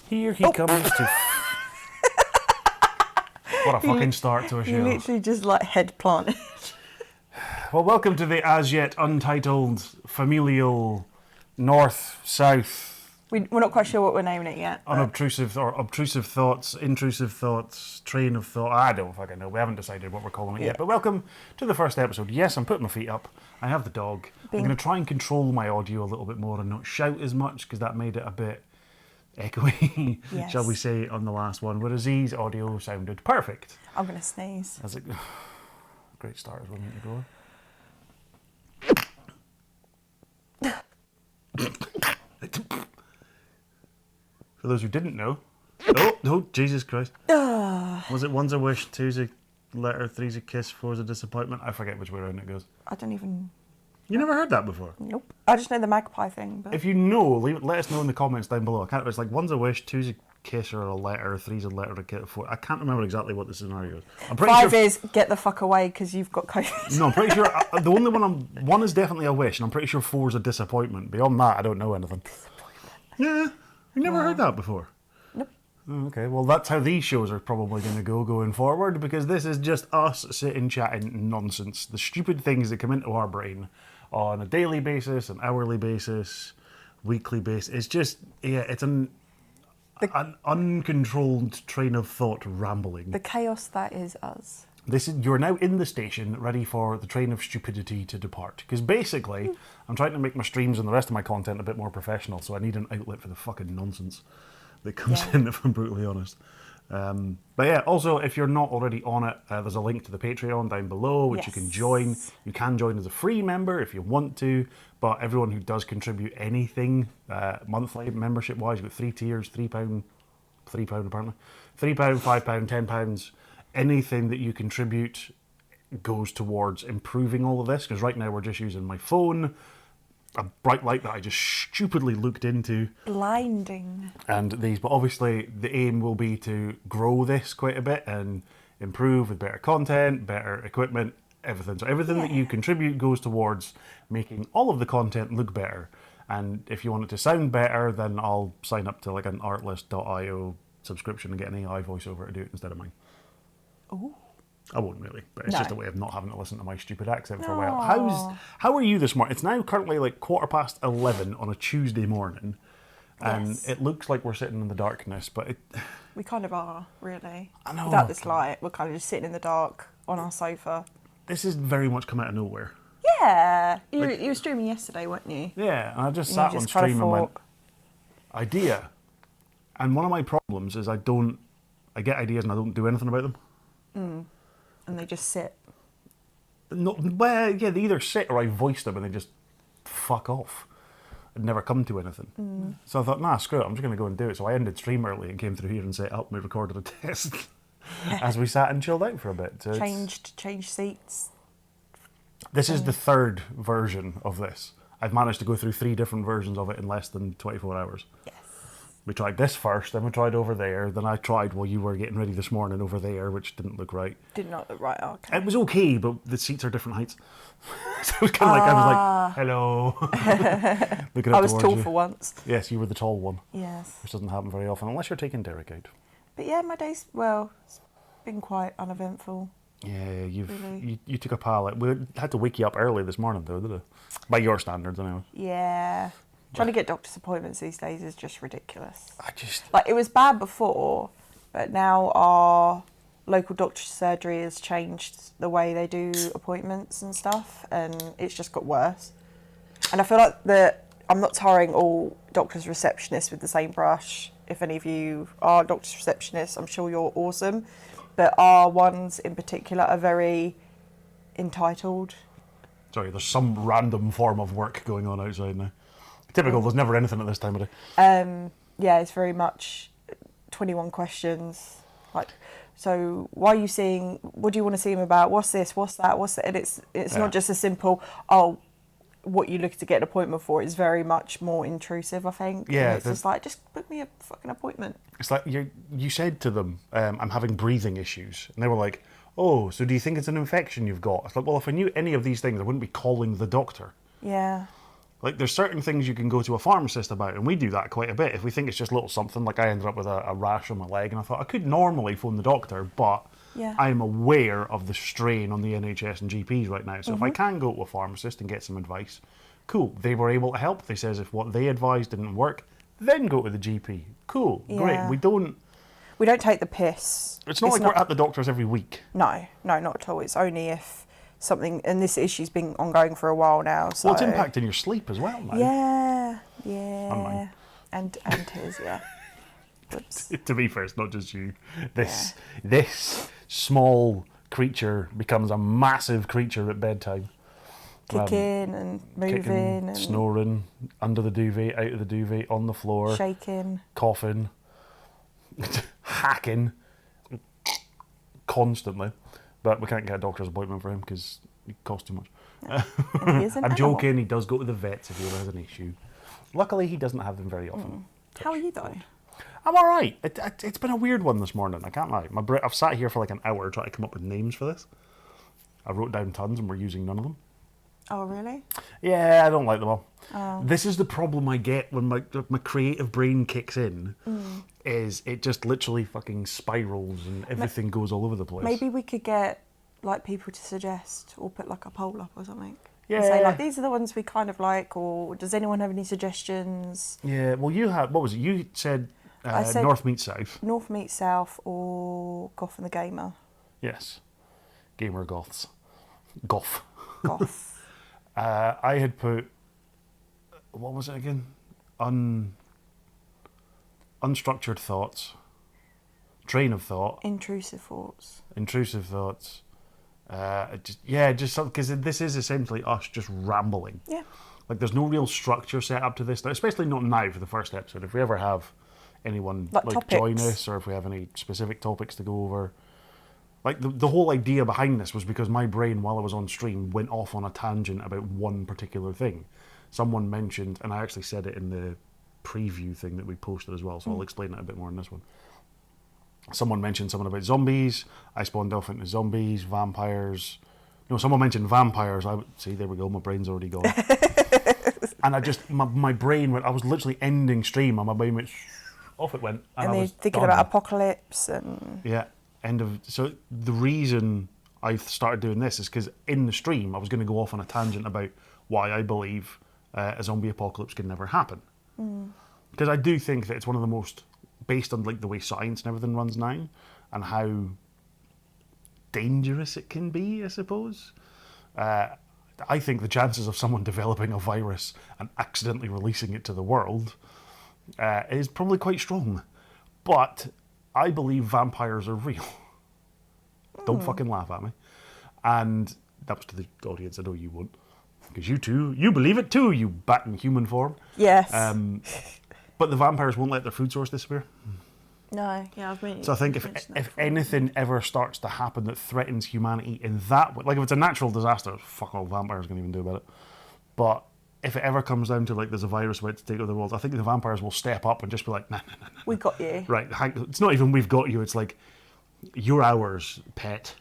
Here he comes to... What a fucking start to a show. You literally just like head planted. Well, welcome to the as yet untitled familial north-south We're not quite sure what we're naming it yet. but- unobtrusive or obtrusive thoughts, intrusive thoughts, train of thought. I don't fucking know. We haven't decided what we're calling it yet. Yeah. But welcome to the first episode. Yes, I'm putting my feet up. I have the dog. I'm going to try and control my audio a little bit more and not shout as much because that made it a bit echoey, Yes. shall we say, on the last one. Whereas Z's audio sounded perfect. I'm going to sneeze. As it, great start as well, need to go. For those who didn't know, oh, Jesus Christ. Was it one's a wish, two's a letter, three's a kiss, four's a disappointment? I forget which way around it goes. I don't even... You never heard that before? Nope. I just know the magpie thing. But If you know, let us know in the comments down below. It's like one's a wish, two's a kiss or a letter, three's a letter, a kiss, four. I can't remember exactly what the scenario is. I'm pretty five sure. is get the fuck away because you've got COVID. No, I'm pretty sure the only one is definitely a wish, and I'm pretty sure four's a disappointment. Beyond that, I don't know anything. Yeah, you never heard that before. Nope. Oh, okay, well that's how these shows are probably going to go going forward, because this is just us sitting chatting nonsense, the stupid things that come into our brain on a daily basis, an hourly basis, weekly basis. It's just, yeah, it's an uncontrolled train of thought rambling. The chaos that is us. You're now in the station, ready for the train of stupidity to depart. Because basically, I'm trying to make my streams and the rest of my content a bit more professional, so I need an outlet for the fucking nonsense that comes in, if I'm brutally honest. But yeah, also, if you're not already on it, there's a link to the Patreon down below, which you can join. You can join as a free member if you want to, but everyone who does contribute anything monthly, membership-wise, you've got 3 tiers, £3 apparently, £3, £5, £10, anything that you contribute goes towards improving all of this, because right now we're just using my phone, a bright light that I just stupidly looked into. Blinding. And these, but obviously the aim will be to grow this quite a bit and improve with better content, better equipment, everything. So everything that you contribute goes towards making all of the content look better. And if you want it to sound better, then I'll sign up to like an artlist.io subscription and get an AI voiceover to do it instead of mine. Ooh. I won't really, but it's No. just a way of not having to listen to my stupid accent for a while. How are you this morning? It's now currently like 11:15 on a Tuesday morning, and it looks like we're sitting in the darkness, but We kind of are, really. I know. Without this light, we're kind of just sitting in the dark on our sofa. this is very much come out of nowhere. Yeah. You were streaming yesterday, weren't you? Yeah, and I just And sat you on just kind of stream and went, thought, idea. And one of my problems is I get ideas and I don't do anything about them. and they just sit. No, well, yeah, they either sit or I voice them and they just fuck off and never come to anything. So I thought, nah, screw it, I'm just going to go and do it. So I ended stream early and came through here and set up. We recorded a test as we sat and chilled out for a bit. So Changed seats. this is the third version of this. I've managed to go through 3 different versions of it in less than 24 hours. Yes. We tried this first, then we tried over there, then I tried while you were getting ready this morning over there, which didn't look right. Did not look right. Okay. It was okay, but the seats are different heights. So it was kind of like, I was like, hello. Looking I up was towards tall you. for once. Yes, you were the tall one, Yes. which doesn't happen very often, unless you're taking Derek out. But yeah, my day's, well, it's been quite uneventful. Yeah, Really? you took a pallet. We had to wake you up early this morning, though, did it? By your standards, anyway. Yeah. Trying to get doctor's appointments these days is just ridiculous. Like, It was bad before, but now our local doctor's surgery has changed the way they do appointments and stuff, and it's just got worse. And I feel like I'm not tarring all doctors' receptionists with the same brush. If any of you are doctor's receptionists, I'm sure you're awesome. But our ones in particular are very entitled. Sorry, there's some random form of work going on outside now. Typical, there's never anything at this time of day. Yeah, it's very much 21 questions. Like, so why are you seeing, what do you want to see him about? What's this? What's that? What's that? And it's not just a simple, what you look to get an appointment for. It's very much more intrusive, I think. Yeah. And it's just like, just book me a fucking appointment. It's like you said to them, I'm having breathing issues. And they were like, oh, so do you think it's an infection you've got? It's like, well, if I knew any of these things, I wouldn't be calling the doctor. Yeah. Like, there's certain things you can go to a pharmacist about, and we do that quite a bit. If we think it's just a little something, like I ended up with a rash on my leg, and I thought I could normally phone the doctor, but Yeah. I'm aware of the strain on the NHS and GPs right now. So Mm-hmm. if I can go to a pharmacist and get some advice, cool. They were able to help. They says if what they advised didn't work, then go to the GP. Cool, great. Yeah. We don't. We don't take the piss. It's not like we're at the doctor's every week. No, not at all. It's only if something, and this issue's been ongoing for a while now. So Well, it's impacting your sleep as well now. Yeah, mine. and his, yeah. Whoops. To be fair, it's not just you. This small creature becomes a massive creature at bedtime. Kicking and moving Kicking, and snoring, under the duvet, out of the duvet, on the floor, shaking. coughing, hacking, constantly. But we can't get a doctor's appointment for him because it costs too much. And he is an I'm animal. joking, he does go to the vets if he ever has an issue. Luckily, he doesn't have them very often. How are you though? I'm all right. It's been a weird one this morning. I can't lie. I've sat here for like an hour trying to come up with names for this. I wrote down tons and we're using none of them. Oh really? Yeah, I don't like them all. Oh. This is the problem I get when my creative brain kicks in. Mm. Is it just literally fucking spirals and everything goes all over the place. Maybe we could get like people to suggest or put like a poll up or something. Yeah. And say like these are the ones we kind of like, or does anyone have any suggestions? Yeah. Well, you had what was it? You said, I said- North meets South. North meets South or Goth and the Gamer. Yes. Gamer goths. Goth. Goth. I had put, what was it again? Unstructured thoughts, train of thought, Intrusive thoughts. intrusive thoughts. Just something, because this is essentially us just rambling. Yeah. Like, there's no real structure set up to this, especially not now for the first episode. If we ever have anyone Like join topics. us, or if we have any specific topics to go over. Like, the whole idea behind this was because my brain, while I was on stream, went off on a tangent about one particular thing. Someone mentioned, and I actually said it in the preview thing that we posted as well, so I'll explain it a bit more in this one. Someone mentioned something about zombies. I spawned off into zombies, vampires. No, someone mentioned vampires. See, there we go, my brain's already gone. And I just, my brain went, I was literally ending stream, and my brain went, off it went. And I they're was thinking done. about apocalypse and Yeah, so the reason I started doing this is because in the stream I was going to go off on a tangent about why I believe a zombie apocalypse can never happen. Because I do think that it's one of the most, based on like the way science and everything runs now, and how dangerous it can be, I suppose. I think the chances of someone developing a virus and accidentally releasing it to the world is probably quite strong. But I believe vampires are real. Don't fucking laugh at me. And that was to the audience. I know you won't. Because you believe it too, you bat in human form. yes. But the vampires won't let their food source disappear. no. Yeah, I've been. So I think if anything ever starts to happen that threatens humanity in that way, like if it's a natural disaster, fuck all vampires can even do about it. But if it ever comes down to like there's a virus about to take over the world, I think the vampires will step up and just be like, nah. We got you. Right, it's not even we've got you. It's like you're ours, pet.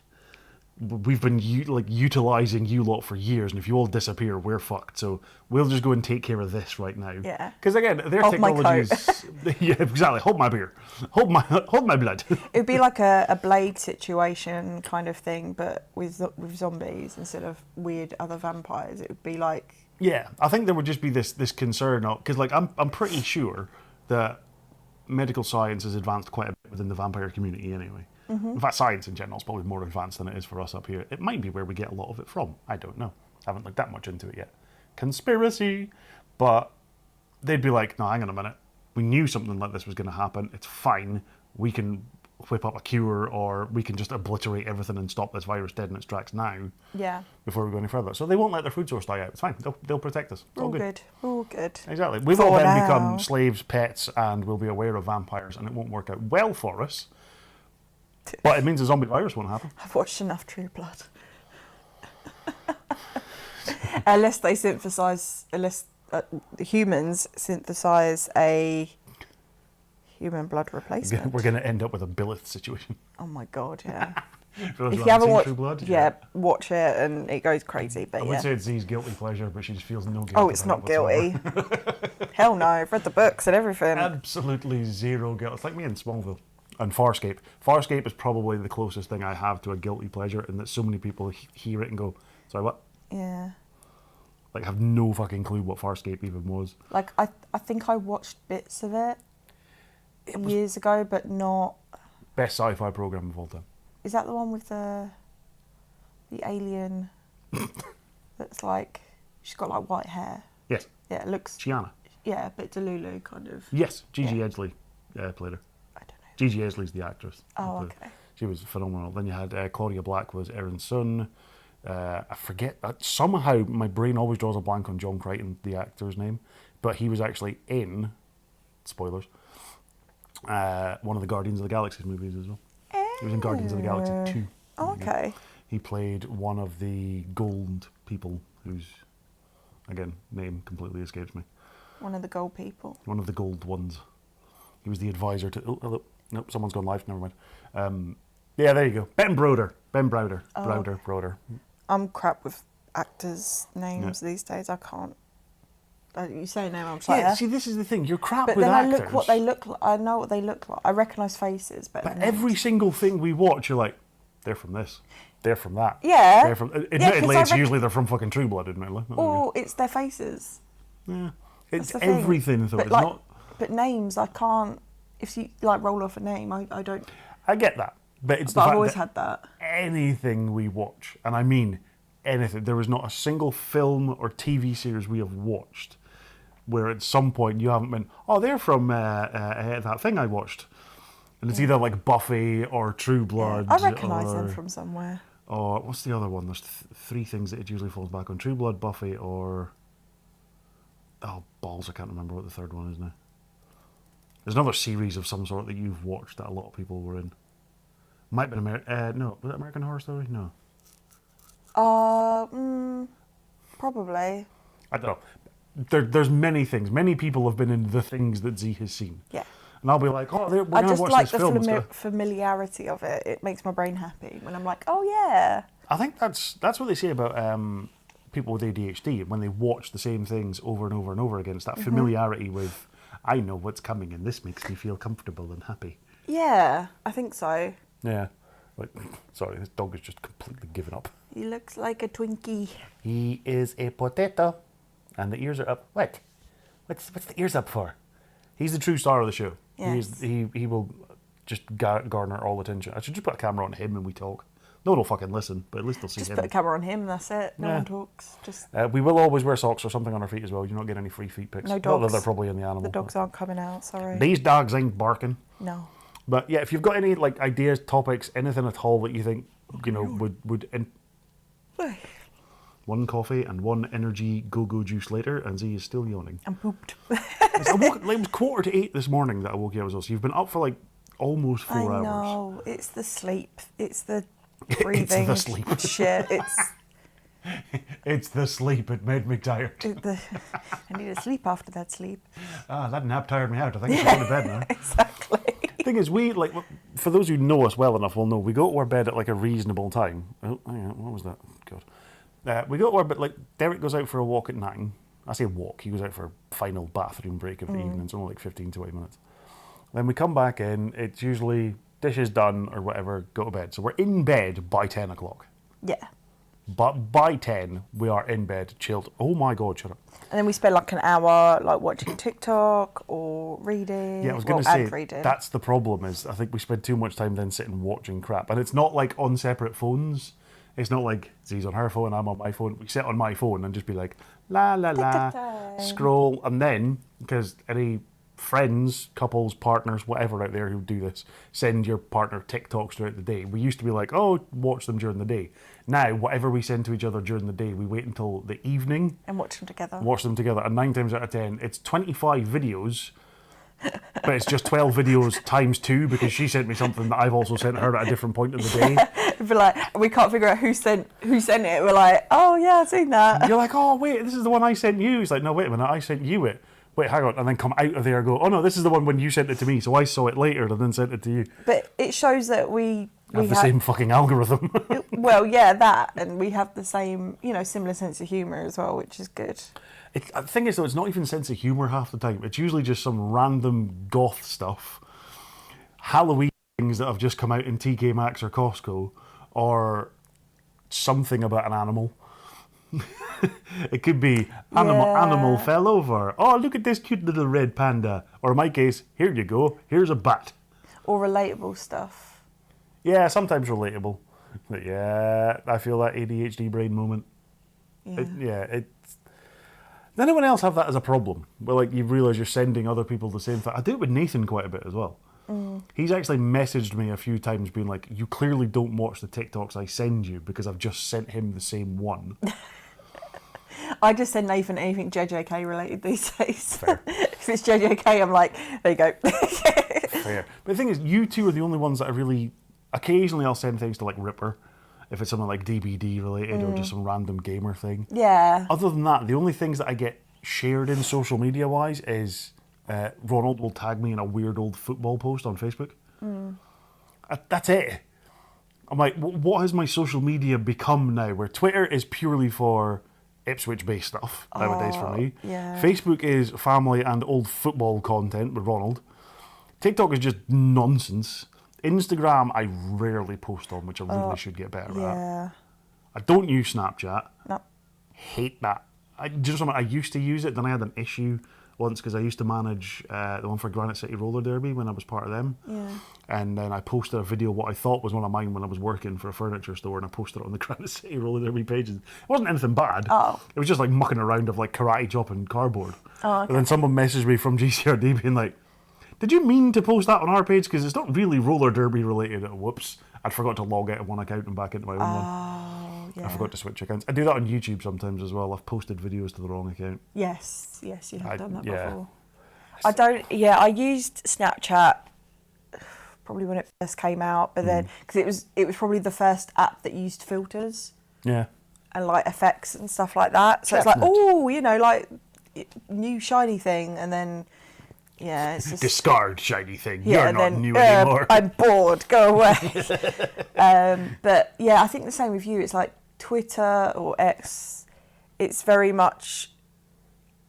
We've been utilizing you lot for years, and if you all disappear, we're fucked. So we'll just go and take care of this right now. Yeah. Because again, their Hold my technologies. Yeah, exactly. Hold my beer. Hold my blood. It would be like a Blade situation kind of thing, but with zombies instead of weird other vampires. It would be like Yeah, I think there would just be this concern because like I'm pretty sure that medical science has advanced quite a bit within the vampire community anyway. In fact, science in general is probably more advanced than it is for us up here. It might be where we get a lot of it from. I don't know. I haven't looked that much into it yet. Conspiracy. But they'd be like, no, hang on a minute. We knew something like this was going to happen. It's fine. We can whip up a cure, or we can just obliterate everything and stop this virus dead in its tracks now yeah. before we go any further. So they won't let their food source die out. It's fine. They'll protect us. It's all All good. good. All good. Exactly. We've For all then now. become slaves, pets, and we'll be aware of vampires, and it won't work out well for us. But it means a zombie virus won't happen. I've watched enough True Blood. Unless they synthesize, humans synthesize a human blood replacement. We're going to end up with a Billith situation. Oh my god, yeah. For those If who you haven't seen watched, True Blood, yeah, watch it and it goes crazy. But I yeah. would say it's Z's guilty pleasure, but she just feels no guilt. Oh, it's about not it whatsoever. guilty. Hell no, I've read the books and everything. Absolutely zero guilt. It's like me in Smallville. And Farscape. Farscape is probably the closest thing I have to a guilty pleasure, in that so many people hear it and go, sorry, what? Yeah. Like, have no fucking clue what Farscape even was. Like, I think I watched bits of it years ago, but not... Best sci-fi program of all time. Is that the one with the alien that's like... She's got, like, white hair? Yes. Yeah, it looks... Chiana. Yeah, a bit Delulu, kind of. Yes. Gigi Yeah. Edgley played her. I don't know. Gigi Edgley's the actress. Oh, who played her. okay. She was phenomenal. Then you had Claudia Black was Aaron Sun. I forget, somehow my brain always draws a blank on John Crichton, the actor's name, but he was actually in, spoilers, one of the Guardians of the Galaxy movies as well. He was in Guardians of the Galaxy 2. Oh, okay. He played one of the gold people whose, again, name completely escapes me. One of the gold people. One of the gold ones. He was the advisor to, oh, hello. Nope, someone's gone live, never mind. Yeah, there you go. Ben Browder. Browder. I'm crap with actors' names these days. I can't. You say a name, I'm just like, Yeah, see, this is the thing. You're crap but with then actors. I look what they look like. I know what they look like. I recognise faces, but Every single thing we watch, you're like, they're from this. They're from that. Yeah. They're from. Yeah, 'cause Admittedly, I it's usually they're from fucking True Blood, admittedly. or it's their faces. Yeah. It's That's the thing. everything, though. But It's like, not. But names, I can't. If you like roll off a name, I don't. I get that. But it's the But fact I've always that had that. anything we watch, and I mean anything, there is not a single film or TV series we have watched where at some point you haven't been, oh, they're from that thing I watched. And it's either like Buffy or True Blood. I recognise them or- from somewhere. Or what's the other one? There's three things that it usually falls back on: True Blood, Buffy, or oh balls, I can't remember what the third one is now. There's another series of some sort that you've watched that a lot of people were in. Might have been no, was it American Horror Story? No, Probably. I don't know. There's many things. Many people have been in the things that Z has seen. Yeah. And I'll be like, oh, we're I going to just watch like this the film. and stuff. familiarity of it. It makes my brain happy when I'm like, oh yeah. I think that's what they say about people with ADHD when they watch the same things over and over and over again. It's that familiarity with, I know what's coming and this makes me feel comfortable and happy. Yeah, I think so. Yeah. Like, sorry, this dog has just completely given up. He looks like a Twinkie. He is a potato. And the ears are up. What? What's the ears up for? He's the true star of the show. Yes. He will just garner all attention. I should just put a camera on him and we talk. No one will fucking listen, but at least they'll see Just him. put a camera on him, that's it. No Yeah. one talks. Just We will always wear socks or something on our feet as well. You don't get any free feet pics. No Not that dogs. they're probably in the animal. the dogs aren't coming out, sorry. These dogs ain't barking. No. But yeah, if you've got any like ideas, topics, anything at all that you think would one coffee and one energy go-go juice later, and Z is still yawning. I'm pooped. I woke, like, it was 7:45 this morning that I woke you up as well. So you've been up for like almost 4 I hours. know. It's the sleep. It's the breathing. the sleep. Shit. It's the sleep. It made me tired. I need to sleep after that sleep. That nap tired me out. I think I should go to bed now. Exactly. Thing is, we like for those who know us well enough will know we go to our bed at like a reasonable time. Oh, hang on, what was that? God. We go to our bed, like Derek goes out for a walk at 9. I say walk, he goes out for a final bathroom break of the evening. It's only like 15 to 20 minutes. Then we come back in, it's usually dishes done or whatever, go to bed. So we're in bed by 10 o'clock. Yeah. But by 10, we are in bed, chilled. Oh my God, shut up. And then we spend like an hour like watching TikTok or reading. Yeah, I was going to and say, reading. that's the problem is I think we spend too much time then sitting watching crap. And it's not like on separate phones. It's not like Z's on her phone, I'm on my phone. We sit on my phone and just be like, la, la, la, scroll. And then, because any friends, couples, partners, whatever out there who do this, send your partner TikToks throughout the day. We used to be like, oh, watch them during the day. Now, whatever we send to each other during the day, we wait until the evening, and watch them together. watch them together. And 9 times out of 10, it's 25 videos, but it's just 12 videos times 2 because she sent me something that I've also sent her at a different point in the day. It'd be like, we can't figure out who sent it. We're like, oh yeah, I've seen that. You're like, oh, wait, this is the one I sent you. It's like, no, wait a minute, I sent you it. Wait, hang on. And then come out of there and go, oh no, this is the one when you sent it to me. So I saw it later and then sent it to you. But it shows that we Have the same fucking algorithm. Well, yeah, that, and we have the same, similar sense of humour as well, which is good. The thing is, though, it's not even sense of humour half the time. It's usually just some random goth stuff, Halloween things that have just come out in TK Maxx or Costco, or something about an animal. It could be animal fell over. Oh, look at this cute little red panda. Or in my case, here you go, here's a bat. Or relatable stuff. Yeah, sometimes relatable. But yeah, I feel that ADHD brain moment. Yeah. Does anyone else have that as a problem? Where like you realise you're sending other people the same thing? I do it with Nathan quite a bit as well. He's actually messaged me a few times being like, you clearly don't watch the TikToks I send you because I've just sent him the same one. I just send Nathan anything JJK related these days. Fair. If it's JJK, I'm like, there you go. Fair. But the thing is, you two are the only ones that I really... Occasionally I'll send things to like Ripper, if it's something like DBD related or just some random gamer thing. Yeah. Other than that, the only things that I get shared in social media wise is Ronald will tag me in a weird old football post on Facebook. That's it. I'm like, what has my social media become now? Where Twitter is purely for Ipswich-based stuff nowadays for me. Yeah. Facebook is family and old football content with Ronald. TikTok is just nonsense. Instagram, I rarely post on, which I really should get better at. Yeah. I don't use Snapchat. No. Hate that. Do you know something? I used to use it, then I had an issue once because I used to manage the one for Granite City Roller Derby when I was part of them. Yeah. And then I posted a video, what I thought was one of mine when I was working for a furniture store, and I posted it on the Granite City Roller Derby pages. It wasn't anything bad. Oh. It was just like mucking around of like karate chop and cardboard. Oh, okay. And then someone messaged me from GCRD being like, did you mean to post that on our page? Because it's not really roller derby related. Whoops. I forgot to log out of one account and back into my own one. Oh, yeah. I forgot to switch accounts. I do that on YouTube sometimes as well. I've posted videos to the wrong account. Yes, you have done that yeah. before. I used Snapchat probably when it first came out, but then, because it was probably the first app that used filters. Yeah. And like effects and stuff like that. So Definite. it's like, like new shiny thing, and then it's just Discard shiny thing. yeah, You're and not then, new anymore. I'm bored. Go away. But yeah, I think the same with you. It's like Twitter or X. It's very much.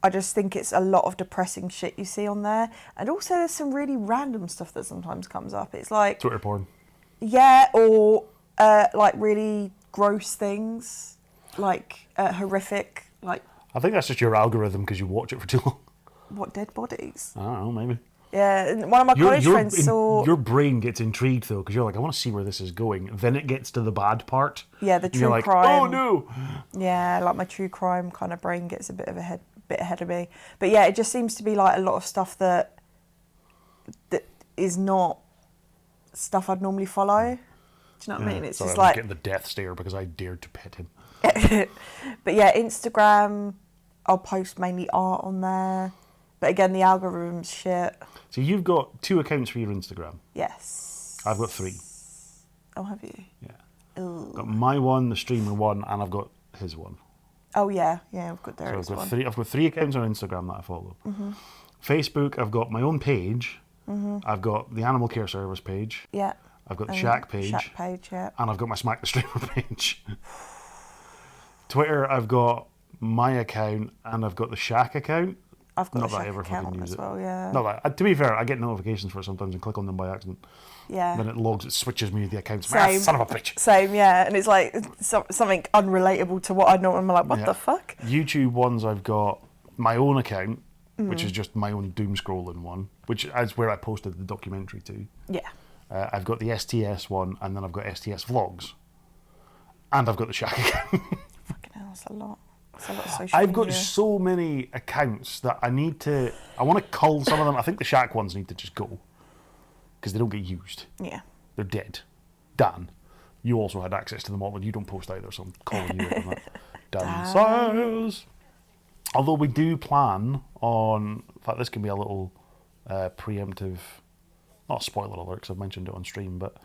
I just think it's a lot of depressing shit you see on there, and also there's some really random stuff that sometimes comes up. It's like Twitter porn. yeah, or like really gross things, like horrific, like I think that's just your algorithm because you watch it for too long. what, dead bodies. I don't know, maybe. Yeah, and one of my college friends saw. Your brain gets intrigued though because you're like, I want to see where this is going. Then it gets to the bad part. Yeah, the and true you're like, crime. oh no. Yeah, like my true crime kind of brain gets a bit ahead of me. But yeah, it just seems to be like a lot of stuff that is not stuff I'd normally follow. Do you know what I mean? It's Sorry, just I was like. getting the death stare because I dared to pet him. But yeah, Instagram, I'll post mainly art on there. But again, the algorithm's shit. So you've got 2 accounts for your Instagram. Yes. I've got 3. Oh, have you? Yeah. Ooh. Got my one, the streamer one, and I've got his one. Oh yeah, I've got Derek's So I've got one. 3. I've got 3 accounts on Instagram that I follow. Facebook, I've got my own page. I've got the Animal Care Service page. Yeah. I've got the Shack page. Shack page, yeah. And I've got my Smack the Streamer page. Twitter, I've got my account and I've got the Shack account. I've got Not a that I Shack ever account fucking use as it. well, yeah. Not that, to be fair, I get notifications for it sometimes and click on them by accident. Yeah. Then it switches me to the accounts. Same. Son of a bitch. Same, yeah. And it's like something unrelatable to what I know. I'm like, what the fuck? YouTube ones, I've got my own account, which is just my own doom scrolling one, which is where I posted the documentary to. Yeah. I've got the STS one, and then I've got STS vlogs, and I've got the Shack account. Fucking hell, that's a lot. That's a lot of social I've got media. so many accounts that I need to. I want to cull some of them. I think the Shack ones need to just go because they don't get used. Yeah. They're dead. Dan, you also had access to them all, and you don't post either, so I'm calling you out on that. Dan Siles. Although we do plan on, in fact, this can be a little preemptive, not a spoiler alert because I've mentioned it on stream, but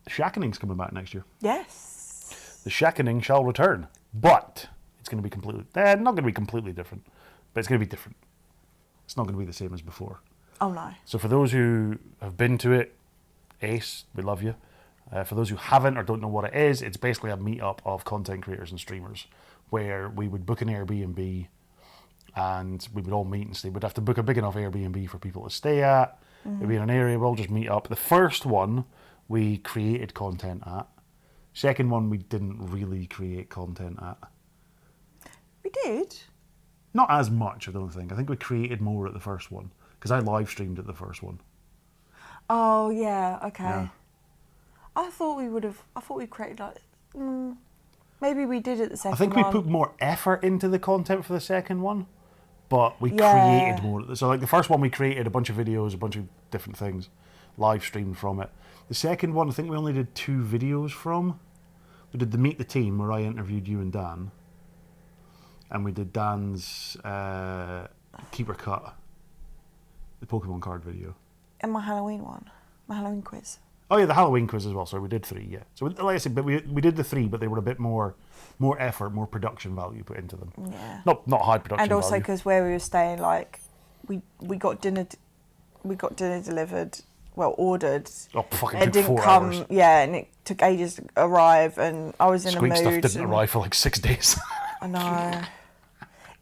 Shackening's coming back next year. Yes. The Shackening shall return, but it's going to be completely, not going to be completely different, but it's going to be different. It's not going to be the same as before. Oh no. So for those who have been to it, Ace, we love you. For those who haven't or don't know what it is, it's basically a meetup of content creators and streamers where we would book an Airbnb and we would all meet and stay. We'd have to book a big enough Airbnb for people to stay at. It'd be in an area we'll just meet up. The first one we created content at. Second one we didn't really create content at. We did. Not as much, I don't think. I think we created more at the first one because I live streamed at the first one. Oh yeah, okay. Yeah. I thought we created like. Maybe we did at the second I think one. we put more effort into the content for the second one, but we Yeah. created more. So like the first one, we created a bunch of videos, a bunch of different things, live streamed from it. The second one, I think we only did 2 videos from. We did the Meet the Team where I interviewed you and Dan, and we did Dan's Keeper Cut, the Pokemon card video. And my Halloween one, my Halloween quiz. Oh yeah, the Halloween quiz as well. Sorry, we did 3. Yeah. So like I said, but we did the 3, but they were a bit more effort, more production value put into them. Yeah. Not high production. And also value. because where we were staying, like, we got dinner delivered, well, ordered. Oh, fucking It took didn't 4 come, hours. yeah, and it took ages to arrive, and I was in Squeak a stuff mood. didn't and- arrive for like 6 days. I know.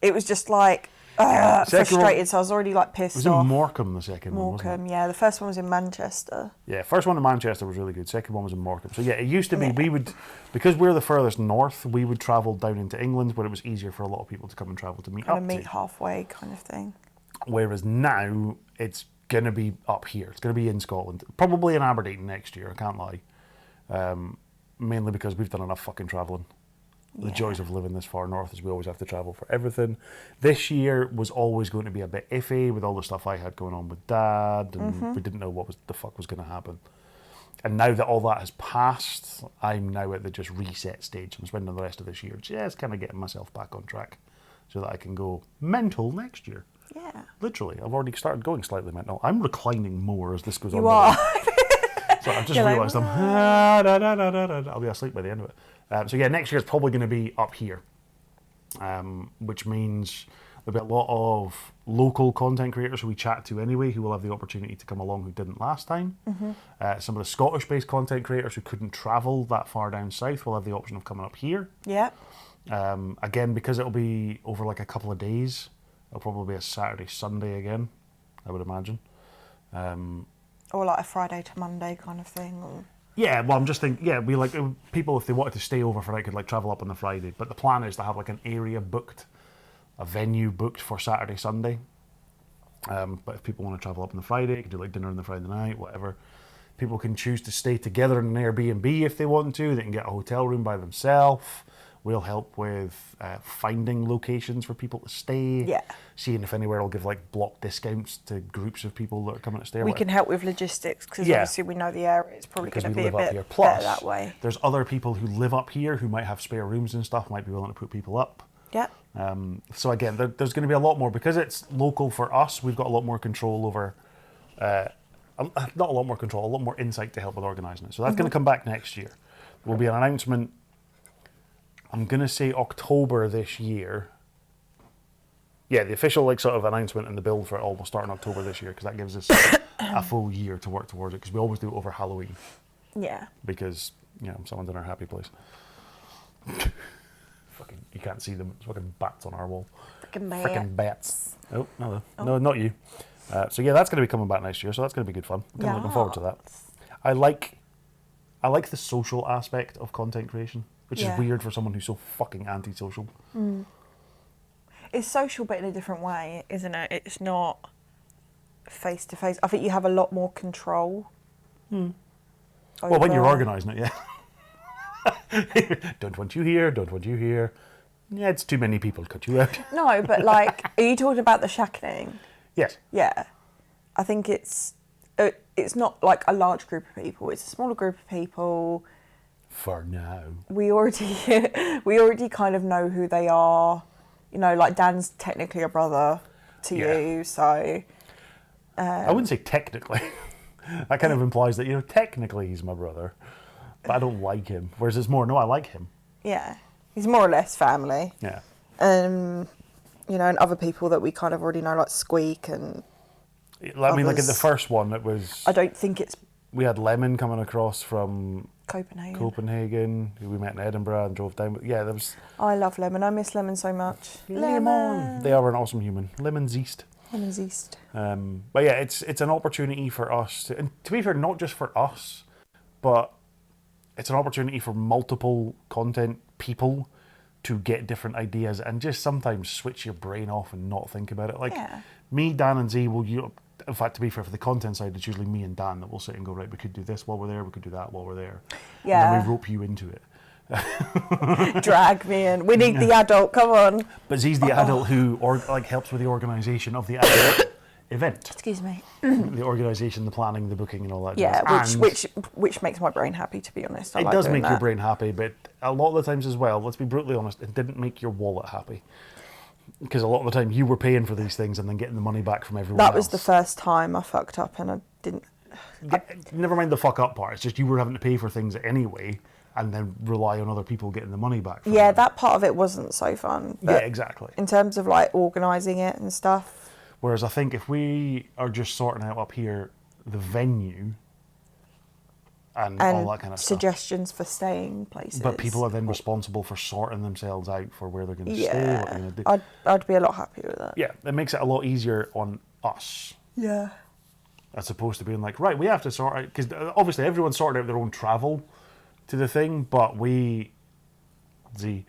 It was just like Second one- frustrated, so I was already like It pissed was in off. Morecambe, the second one, wasn't Morecambe, yeah. The first one was in Manchester. it? Yeah, first one in Manchester was really good. Second one was in Morecambe. So yeah, it used to be, Yeah. we would, because we're the furthest north, we would travel down into England where it was easier for a lot of people to come and travel to meet Kind up of meet to. halfway kind of thing. Whereas now, it's going to be up here. It's going to be in Scotland. Probably in Aberdeen next year, I can't lie. Mainly because we've done enough fucking travelling. The Yeah. joys of living this far north is we always have to travel for everything. This year was always going to be a bit iffy with all the stuff I had going on with Dad, and we didn't know what the fuck was going to happen. And now that all that has passed, I'm now at the just reset stage. I'm spending the rest of this year just kind of getting myself back on track so that I can go mental next year. Yeah. Literally, I've already started going slightly mental. I'm reclining more as this goes on. You are. So I've just You're like, realised I'll be asleep by the end of it. So yeah, next year is probably going to be up here, which means there'll be a lot of local content creators who we chat to anyway, who will have the opportunity to come along who didn't last time. Some of the Scottish-based content creators who couldn't travel that far down south will have the option of coming up here. Yeah. Again, because it'll be over like a couple of days, it'll probably be a Saturday, Sunday again, I would imagine. Or like a Friday to Monday kind of thing. Or... Yeah, well, I'm just thinking, yeah, we like people, if they wanted to stay over for it, could like travel up on the Friday. But the plan is to have like an area booked, a venue booked for Saturday, Sunday. But if people want to travel up on the Friday, you can do like dinner on the Friday night, whatever. People can choose to stay together in an Airbnb if they want to. They can get a hotel room by themselves. We'll help with finding locations for people to stay. Yeah. Seeing if anywhere will give like block discounts to groups of people that are coming to stay. or We whatever. can help with logistics because Yeah. obviously we know the area. It's probably Because going to we be a live up bit here. Plus, better that way. there's other people who live up here who might have spare rooms and stuff, might be willing to put people up. Yeah. So again, there's going to be a lot more, because it's local for us, we've got a lot more control over, not a lot more control, a lot more insight to help with organising it. So that's going to come back next year. There will be an announcement, I'm going to say October this year. Yeah, the official like sort of announcement and the build for it all will start in October this year, because that gives us a full year to work towards it, because we always do it over Halloween, Yeah. because, you know, someone's in our happy place. Fucking, you can't see them, it's fucking bats on our wall. Freaking bats. Oh, no, not you. So yeah, that's going to be coming back next year, so that's going to be good fun. I'm kinda looking forward to that. I like the social aspect of content creation, which Yeah. is weird for someone who's so fucking antisocial. It's social, but in a different way, isn't it? It's not face to face. I think you have a lot more control. Well, when you're over- organising it, yeah. Don't want you here, don't want you here. Yeah, it's too many people, cut you out. No, but like, are you talking about the shackening? Yes. Yeah, I think it's not like a large group of people. It's a smaller group of people. For now. We already kind of know who they are. You know, like Dan's technically a brother to Yeah. you, so I wouldn't say technically. That kind of implies that, you know, technically he's my brother, but I don't like him. Whereas it's more, no, I like him. yeah, he's more or less family. Yeah. You know, and other people that we kind of already know, like Squeak, and I mean, like in the Others. first one, it was, I don't think it's we had Lemon coming across from Copenhagen. We met in Edinburgh and drove down. Yeah, there was... I love Lemon. I miss Lemon so much. Lemon! They are an awesome human. Lemon's East. Lemon's East. But yeah, it's an opportunity for us to... And to be fair, not just for us, but it's an opportunity for multiple content people to get different ideas and just sometimes switch your brain off and not think about it. Like, me, Dan and Z will... In fact, to be fair, for the content side, it's usually me and Dan that will sit and go, right, we could do this while we're there, we could do that while we're there. Yeah. And then we rope you into it. Drag me in. We need the adult, come on. But Z's the adult who helps with the organisation of the adult event. Excuse me. The organisation, the planning, the booking and all that. Yeah, jazz. which makes my brain happy, to be honest. It does make your brain happy, but a lot of the times as well, let's be brutally honest, it didn't make your wallet happy. Because a lot of the time you were paying for these things and then getting the money back from everyone else. That was the first time I fucked up and I didn't... Never mind the fuck up part, it's just you were having to pay for things anyway and then rely on other people getting the money back from them. That part of it wasn't so fun. Yeah, exactly. In terms of like organising it and stuff. Whereas I think if we are just sorting out up here the venue and all that kind of suggestions for staying places. But people are then responsible for sorting themselves out for where they're going to stay, what they're going to do. I'd be a lot happier with that. Yeah, it makes it a lot easier on us. Yeah. As opposed to being like, right, we have to sort out... Because obviously everyone's sorted out their own travel to the thing, but Z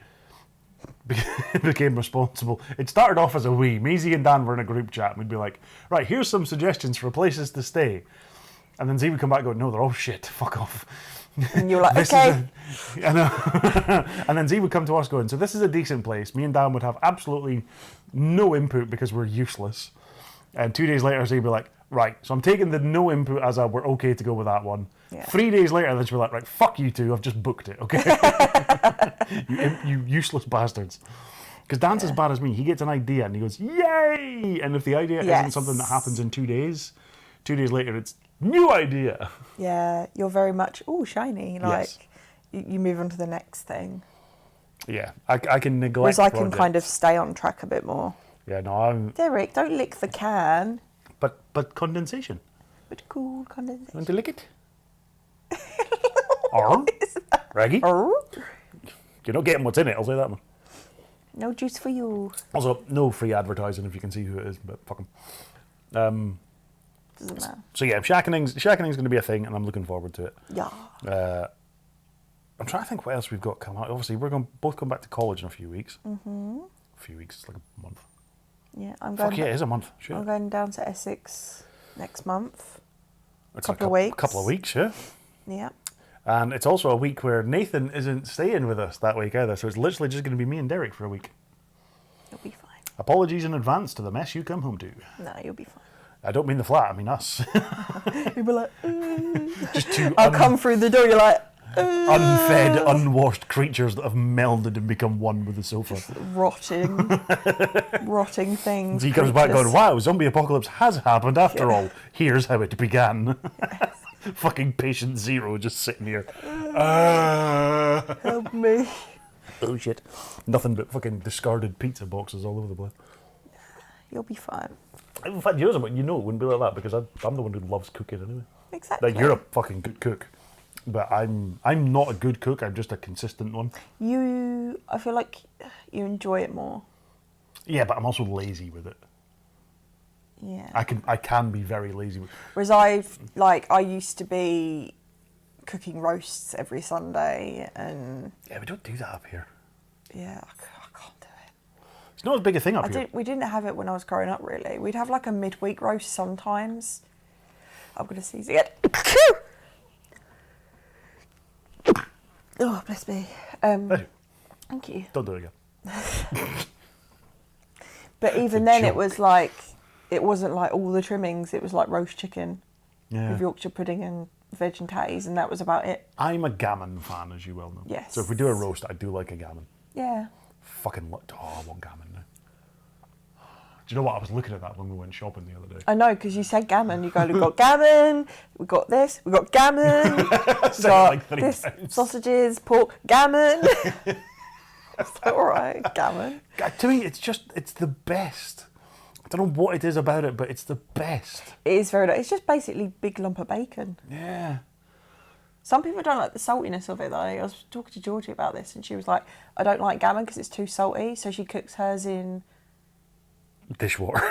became responsible. It started off as a we. Maisie and Dan were in a group chat and we'd be like, right, here's some suggestions for places to stay. And then Z would come back and go, no, they're all shit, fuck off. And you're like, okay. I know. And then Z would come to us going, so this is a decent place. Me and Dan would have absolutely no input because we're useless. And 2 days later, Z would be like, right, so I'm taking the no input as a we're okay to go with that one. Yeah. 3 days later, then she'd be like, right, fuck you two, I've just booked it, okay? you useless bastards. Because Dan's as bad as me. He gets an idea and he goes, yay! And if the idea isn't something that happens in 2 days, 2 days later, it's new idea. Yeah, you're very much, shiny. Like, you move on to the next thing. Yeah, I can neglect Whereas I can kind of stay on track a bit more. Yeah, no, I'm... Derek, don't lick the can. But condensation. But cool condensation. You want to lick it? Or? Raggy? You're not getting what's in it, I'll say that one. No juice for you. Also, no free advertising if you can see who it is, but fuck them. Doesn't matter. So yeah, Shackening's going to be a thing, and I'm looking forward to it. Yeah. I'm trying to think what else we've got coming out. Obviously, we're going to both come back to college in a few weeks. Mm-hmm. A few weeks, it's like a month. Yeah, I'm going. Fuck yeah, it is a month. Shit. I'm going down to Essex next month. It's couple of weeks. Couple of weeks, yeah. Yeah. And it's also a week where Nathan isn't staying with us that week either, so it's literally just going to be me and Derek for a week. You'll be fine. Apologies in advance to the mess you come home to. No, you'll be fine. I don't mean the flat, I mean us. You'll be like, just two I'll come through the door, you're like, unfed, unwashed creatures that have melded and become one with the sofa. Rotting things. So he comes back going, wow, zombie apocalypse has happened after all. Here's how it began. Yes. Fucking patient zero just sitting here. Help me. Oh shit. Nothing but fucking discarded pizza boxes all over the place. You'll be fine. In fact, you know it wouldn't be like that because I'm the one who loves cooking anyway. Exactly. Like, you're a fucking good cook. But I'm not a good cook, I'm just a consistent one. I feel like you enjoy it more. Yeah, but I'm also lazy with it. Yeah. I can be very lazy with it. Whereas I used to be cooking roasts every Sunday and... Yeah, we don't do that up here. Yeah, I can't do it. It's not as big a thing up here. We didn't have it when I was growing up, really. We'd have like a midweek roast sometimes. I'm going to sneeze again. Oh, bless me. Thank you. Don't do it again. But even then, it was like, it wasn't like all the trimmings. It was like roast chicken with Yorkshire pudding and veg and tatties, and that was about it. I'm a gammon fan, as you well know. Yes. So if we do a roast, I do like a gammon. Yeah. Fucking, I want gammon now. Do you know what? I was looking at that when we went shopping the other day. I know, because you said gammon. You go, we've got gammon, we've got this, we've got gammon, we've got like this, sausages, pork, gammon. It's like, all right, gammon. To me, it's the best. I don't know what it is about it, but it's the best. It is very nice. It's just basically big lump of bacon. Yeah. Some people don't like the saltiness of it though. I was talking to Georgie about this and she was like, I don't like gammon because it's too salty, so she cooks hers in Dishwater.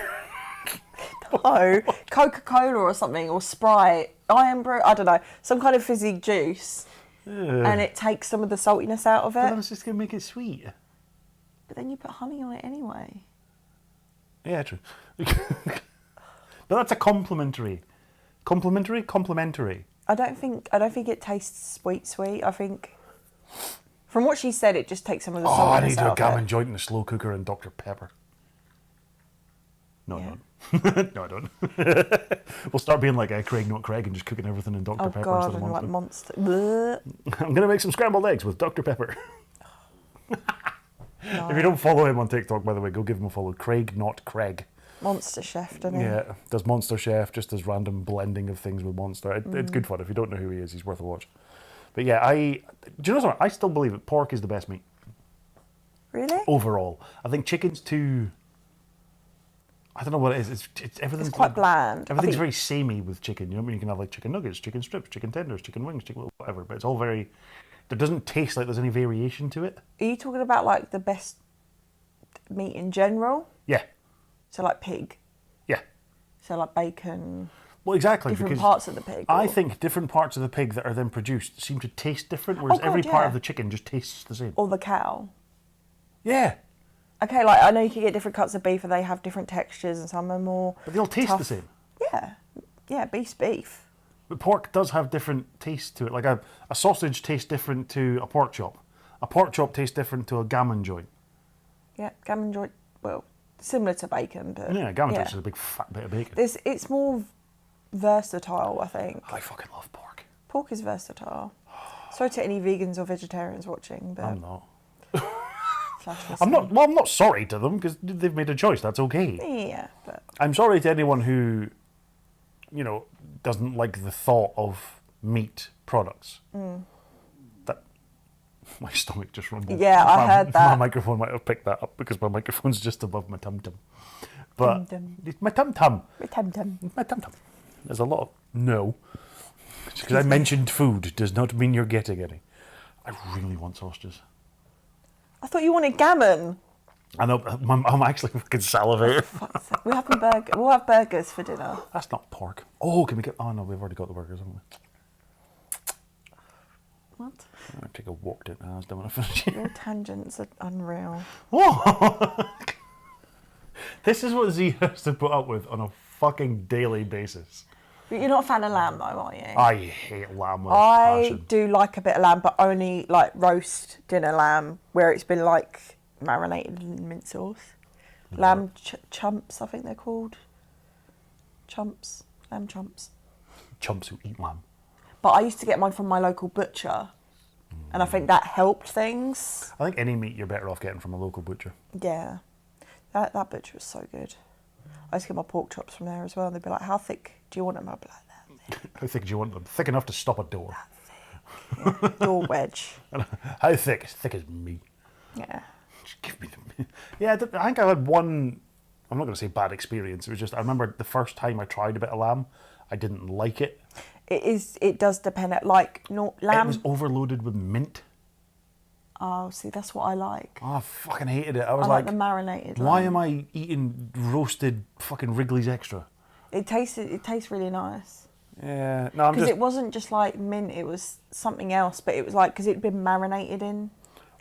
Coca-Cola or something, or Sprite, Iron Brew, I don't know, some kind of fizzy juice, and it takes some of the saltiness out of But then it. it's just going to make it sweet. But then you put honey on it anyway. Yeah, true. But that's a complimentary. Complimentary. I don't think it tastes sweet. I think from what she said, it just takes some of the Oh, saltiness I need to do out a of gammon it. joint in a slow cooker and Dr. Pepper. No, Yeah. I don't. No, I don't. We'll start being like Craig, not Craig, and just cooking everything in Dr. Oh Pepper god, instead and of like Monster. Monster. I'm going to make some scrambled eggs with Dr. Pepper. No. If you don't follow him on TikTok, by the way, go give him a follow. Craig, not Craig. Monster Chef, doesn't he? Yeah, does Monster Chef, just does random blending of things with Monster. It's good fun. If you don't know who he is, he's worth a watch. But yeah, do you know something? I still believe it. Pork is the best meat Really? overall. I think chicken's too. I don't know what it is. It's everything's It's quite like- bland. I Everything's think- very samey with chicken. You know what I mean? You can have like chicken nuggets, chicken strips, chicken tenders, chicken wings, chicken whatever. But it's all very. There doesn't taste like there's any variation to it. Are you talking about like the best meat in general? Yeah, So like pig. yeah. So like bacon. Well, exactly. Different because parts of the pig, I or- think different parts of the pig that are then produced seem to taste different, whereas Oh, God, every part yeah. of the chicken just tastes the same. Or the cow. Yeah, Okay, like I know you can get different cuts of beef and they have different textures and some are more. but they all taste tough. the same. Yeah. Yeah, beef's beef. But pork does have different tastes to it. Like a sausage tastes different to a pork chop. A pork chop tastes different to a gammon joint. Yeah, gammon joint. Well, similar to bacon, but Yeah, gammon joint's just a big fat bit of bacon. It's more versatile, I think. I fucking love pork. Pork is versatile. Sorry to any vegans or vegetarians watching, but I'm not. slash I'm listening. not. Well, I'm not sorry to them because they've made a choice. That's okay. Yeah, but I'm sorry to anyone who, doesn't like the thought of meat products. That my stomach just rumbled. Yeah, I heard that. My microphone might have picked that up because my microphone's just above my tum tum. But Tum-tum. it's my tum tum. tum. My tum tum. There's a lot of no. Just because I mentioned food does not mean you're getting any. I really want sausages. I thought you wanted gammon. I know. I'm actually fucking salivating. Fuck's sake. We'll have burgers for dinner. That's not pork. Oh, can we get? Oh no, we've already got the burgers, haven't we? What? I'm gonna take a walk down the house. Don't want to finish. Your tangents are unreal. What? This is what Z has to put up with on a fucking daily basis. But you're not a fan of lamb, though, are you? I hate lamb with a I passion. do like a bit of lamb, but only like roast dinner lamb, where it's been like marinated in mint sauce. Lamb chumps, I think they're called. Chumps, lamb chumps. Chumps who eat lamb. But I used to get mine from my local butcher, and I think that helped things. I think any meat you're better off getting from a local butcher. Yeah, that butcher was so good. I used to get my pork chops from there as well, and they'd be like, "How thick do you want them?" I'd be like, "That How thick do you want them? Thick enough to stop a door. thick." Door wedge. How thick? As thick as me. Yeah. Just give me the. Yeah, I think I had one. I'm not going to say bad experience. It was just I remember the first time I tried a bit of lamb, I didn't like it. It does depend. Like no It lamb. was overloaded with mint. Oh, see, that's what I like. Oh, I fucking hated it. I was I like the marinated. why lamb. am I eating roasted fucking Wrigley's Extra? It tastes really nice. Yeah, no, I'm Because just it wasn't just like mint, it was something else, but it was like, because it'd been marinated in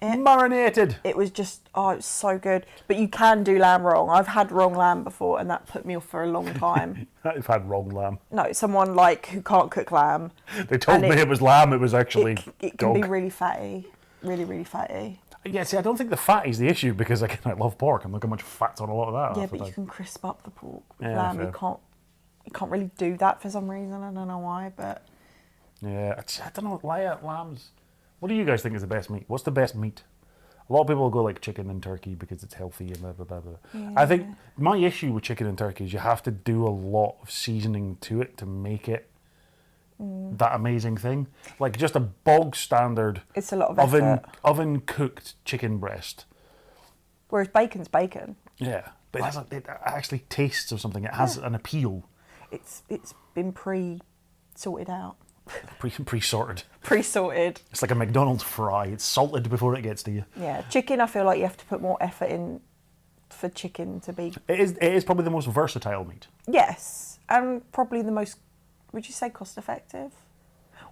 it. marinated. It was just, oh, it's so good. But you can do lamb wrong. I've had wrong lamb before, and that put me off for a long time. I've had wrong lamb. No, someone like who can't cook lamb. They told And me it was lamb. It was actually It can dog. be really fatty. Really, really fatty. Yeah, see, I don't think the fat is the issue because again, I love pork and look how much fat's on a lot of that. Yeah, half the but you time. can crisp up the pork. With Yeah, lamb, fair. you can't really do that for some reason. I don't know why, but Yeah, I don't know. Lambs. What do you guys think is the best meat? What's the best meat? A lot of people go like chicken and turkey because it's healthy and blah blah blah blah. I think my issue with chicken and turkey is you have to do a lot of seasoning to it to make it that amazing thing. Like just a bog standard it's a lot of effort. oven cooked chicken breast. Whereas bacon's bacon. Yeah, but it actually tastes of something. It has an appeal. It's been pre-sorted out. Pre-sorted. Pre-sorted. It's like a McDonald's fry. It's salted before it gets to you. Yeah, chicken. I feel like you have to put more effort in for chicken to be. It is probably the most versatile meat. Yes, and probably the most. Would you say cost effective?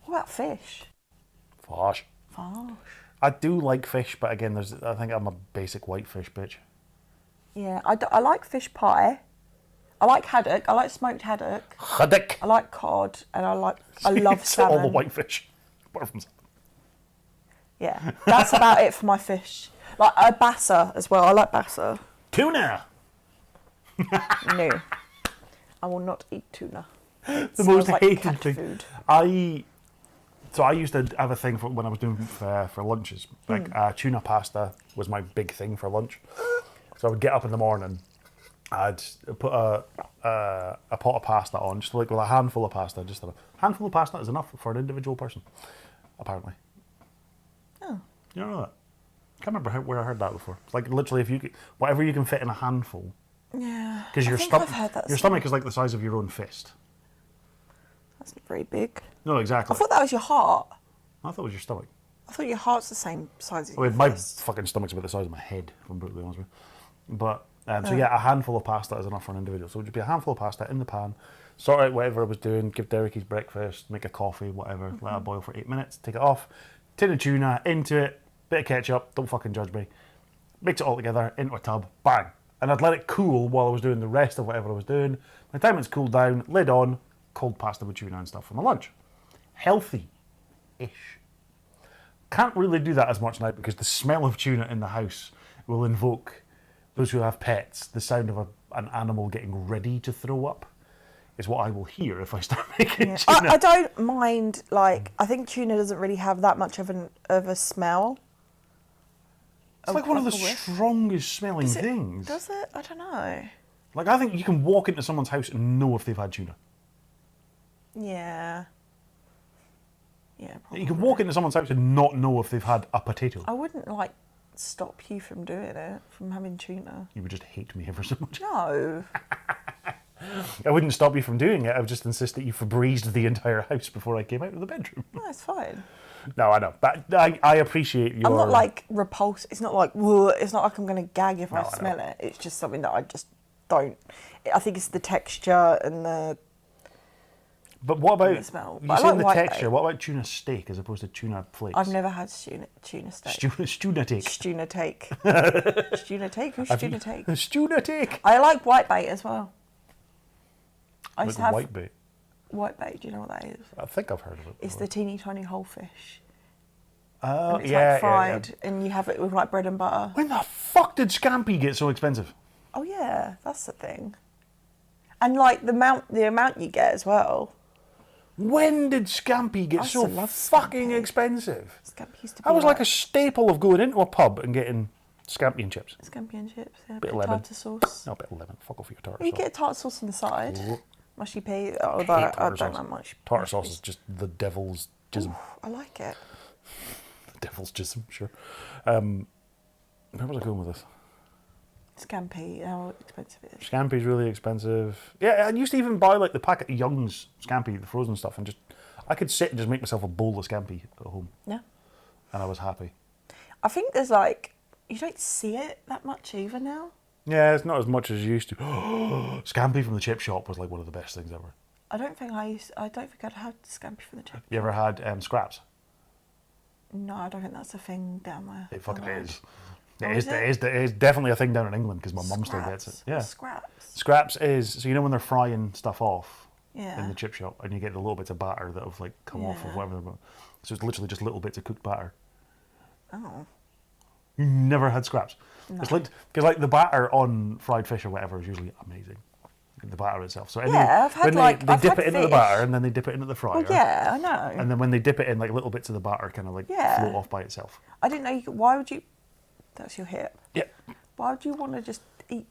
What about fish? Fish. Fish. I do like fish, but again, I think I'm a basic white fish bitch. Yeah, I like fish pie. I like haddock. I like smoked haddock. Haddock. I like cod, and I love It's all the salmon. white fish, apart from salmon. Yeah, that's about it for my fish. Like a bassa as well. I like bassa. Tuna. No, I will not eat tuna. The most like hated cat thing. food. I used to have a thing for when I was doing for lunches. Like tuna pasta was my big thing for lunch. So I would get up in the morning, I'd put a pot of pasta on, just like with a handful of pasta. Just a handful of pasta is enough for an individual person, apparently. Oh. You don't know that? I can't remember where I heard that before. It's like literally whatever you can fit in a handful. Yeah. Because I your think I've heard that. your stomach is like the size of your own fist. That's not very big. No, exactly. I thought that was your heart. I thought it was your stomach. I thought your heart's the same size as I your mean, my fist. fucking stomach's about the size of my head, if I'm brutally honest with you. But, so yeah, a handful of pasta is enough for an individual. So it would just be a handful of pasta in the pan, sort out whatever I was doing, give Derek his breakfast, make a coffee, whatever, let it boil for 8 minutes, take it off, tin of tuna, into it, bit of ketchup, don't fucking judge me, mix it all together, into a tub, bang. And I'd let it cool while I was doing the rest of whatever I was doing. By the time it's cooled down, lid on, cold pasta with tuna and stuff for my lunch. Healthy-ish. Can't really do that as much now because the smell of tuna in the house will invoke those who have pets. The sound of an animal getting ready to throw up is what I will hear if I start making tuna. I don't mind, like, I think tuna doesn't really have that much of a smell. It's like one of the Like a whiff. strongest smelling things. Does it? I don't know. Like, I think you can walk into someone's house and know if they've had tuna. Yeah. Yeah, probably. You can walk into someone's house and not know if they've had a potato. I wouldn't, like, stop you from doing it, from having tuna. You would just hate me ever so much. No. I wouldn't stop you from doing it. I would just insist that you Febrezed the entire house before I came out of the bedroom. No, it's fine. No, I know. But I appreciate your... I'm not, like, repulsed. It's not like, whoa. It's not like I'm going to gag if No, I I smell know. it. It's just something that I just don't. I think it's the texture and the... But what about... the smell. You But I saying like the white texture. bait. What about tuna steak as opposed to tuna flakes? I've never had tuna steak. Tuna take. Stuna take. Stuna take? Who's Have you- Stuna take? Tuna take. I like white bait as well. I used to have white bait. white bait. Do you know what that is? I think I've heard of it. It's before. the teeny tiny whole fish. Oh, And it's yeah, like fried, yeah. and you have it with like bread and butter. When the fuck did scampi get so expensive? Oh yeah, that's the thing. And like the amount you get as well. When did scampi get I so used to love fucking scampi. expensive? Scampi used to be That was like a staple of going into a pub and getting scampi and chips. scampi and chips. Yeah, Bit of bit of lemon. tartar sauce. No, a bit of lemon. Fuck off your tartar You sauce. get a tartar sauce on the side. Ooh. Mushy pea. Oh, Hate that, I tartar don't sauce. like much. Tartar mushy sauce peas. is just the devil's jism. I like it. The devil's jism, sure. Where was I going with this? Scampi. How expensive it is. Scampi's really expensive. Yeah, I used to even buy like the packet of Young's scampi, the frozen stuff, and I could sit and just make myself a bowl of scampi at home, Yeah. and I was happy. I think there's like you don't see it that much either now. Yeah, it's not as much as you used to. Scampi from the chip shop was like one of the best things ever. I don't think I'd had scampi from the chip. You ever had scraps? No, I don't think that's a thing down there. It fucking down is. Oh, It is, is it is. It is definitely a thing down in England because my mum still gets it. Scraps? Yeah. Scraps. Scraps is so you know when they're frying stuff off Yeah. in the chip shop and you get the little bits of batter that have like come off of Yeah. whatever. So it's literally just little bits of cooked batter. Oh. You never had scraps. No. It's like because like the batter on fried fish or whatever is usually amazing. The batter itself. So Yeah, I've had, when like- they I've dip had it into the fish. batter and then they dip it into the fryer. Well, yeah, I know. And then when they dip it in, like little bits of the batter kind of like Yeah. float off by itself. I didn't know you could, why would you... That's your hip. Yeah, Why would you want to just eat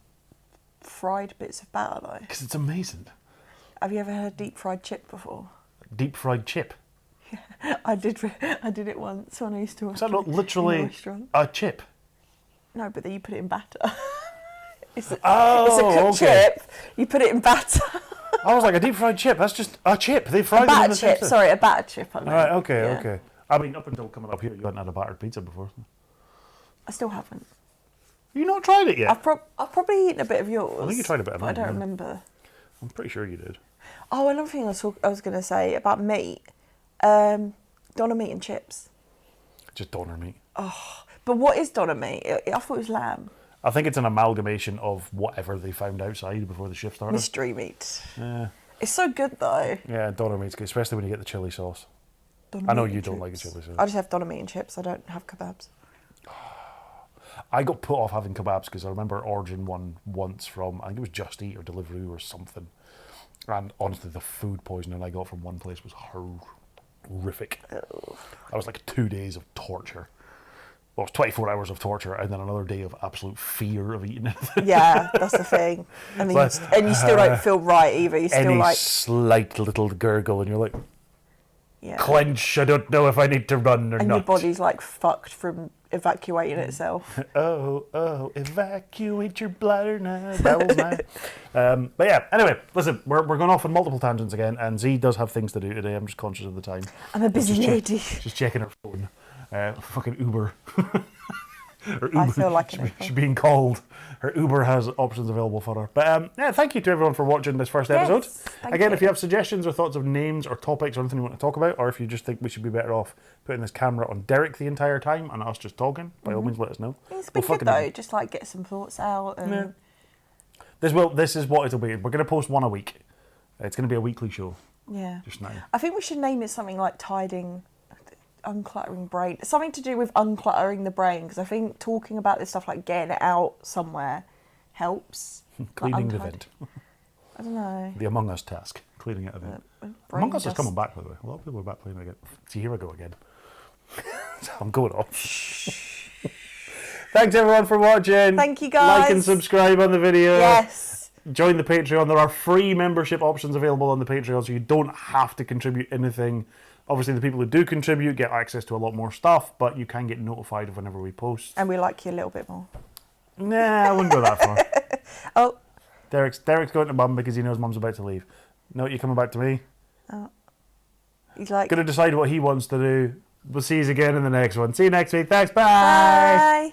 fried bits of batter, though? because it's amazing. Have you ever had a deep fried chip before? Deep fried chip. I did it once when I used to work Is that not in a literally restaurant. a chip? No, but then you put it in batter. It's a Oh, cooked okay. chip. You put it in batter. I was like, a deep fried chip. That's just a chip. They fried it in Batter the same chip. thing. Sorry, a batter chip. I meant. Right. Okay. Yeah. Okay. I mean, up until coming up here, you hadn't had a battered pizza before. I still haven't. You not tried it yet? I've probably eaten a bit of yours. I think you tried a bit of but I mine, don't yeah. remember. I'm pretty sure you did. Oh, another thing I was going to say about meat. Doner meat and chips. Just doner meat. But what is doner meat? I thought it was lamb. I think it's an amalgamation of whatever they found outside before the shift started. Mystery meat. Yeah. It's so good though. Yeah, doner meat's good, especially when you get the chili sauce. Doner I know meat you and don't like the chips. chili sauce. I just have doner meat and chips. I don't have kebabs. I got put off having kebabs because I remember ordering one once from, I think it was Just Eat or Deliveroo or something. And honestly, the food poisoning I got from one place was horrific. That was like 2 days of torture. Well, it was 24 hours of torture and then another day of absolute fear of eating anything. Yeah, that's the thing. And, then But, you still don't feel right either. You're still Any like, slight little gurgle and you're like, yeah. clench, I don't know if I need to run or And not. your body's like fucked from evacuating itself. Oh, evacuate your bladder now, bowels now. But yeah, anyway, listen, we're going off on multiple tangents again, and Z does have things to do today. I'm just conscious of the time. I'm a busy lady. Just checking her phone. Fucking Uber. Her I feel like an Uber. she's being called. Her Uber has options available for her. But yeah, thank you to everyone for watching this first episode. Thank Again, you. if you have suggestions or thoughts of names or topics or anything you want to talk about, or if you just think we should be better off putting this camera on Derek the entire time and us just talking, by all means let us know. It's been good though. Just like get some thoughts out. And Yeah. This is what it'll be. We're going to post one a week. It's going to be a weekly show yeah. just now. I think we should name it something like uncluttering brain. Something to do with uncluttering the brain, because I think talking about this stuff, like getting it out somewhere, helps. Cleaning Like the untidy. vent. I don't know. The Among Us task. Cleaning it a vent. Brain Among Us is just- coming back, by the way. A lot of people are back playing it again. See, here I go again. I'm going off. Thanks everyone for watching. Thank you, guys. Like and subscribe on the video. Yes. Join the Patreon. There are free membership options available on the Patreon, so you don't have to contribute anything. Obviously, the people who do contribute get access to a lot more stuff, but you can get notified of whenever we post. And we like you a little bit more. Nah, I wouldn't go that far. Oh, Derek's going to Mum because he knows Mum's about to leave. No, you're coming back to me. he's like, Going to decide what he wants to do. We'll see you again in the next one. See you next week. Thanks. Bye. bye.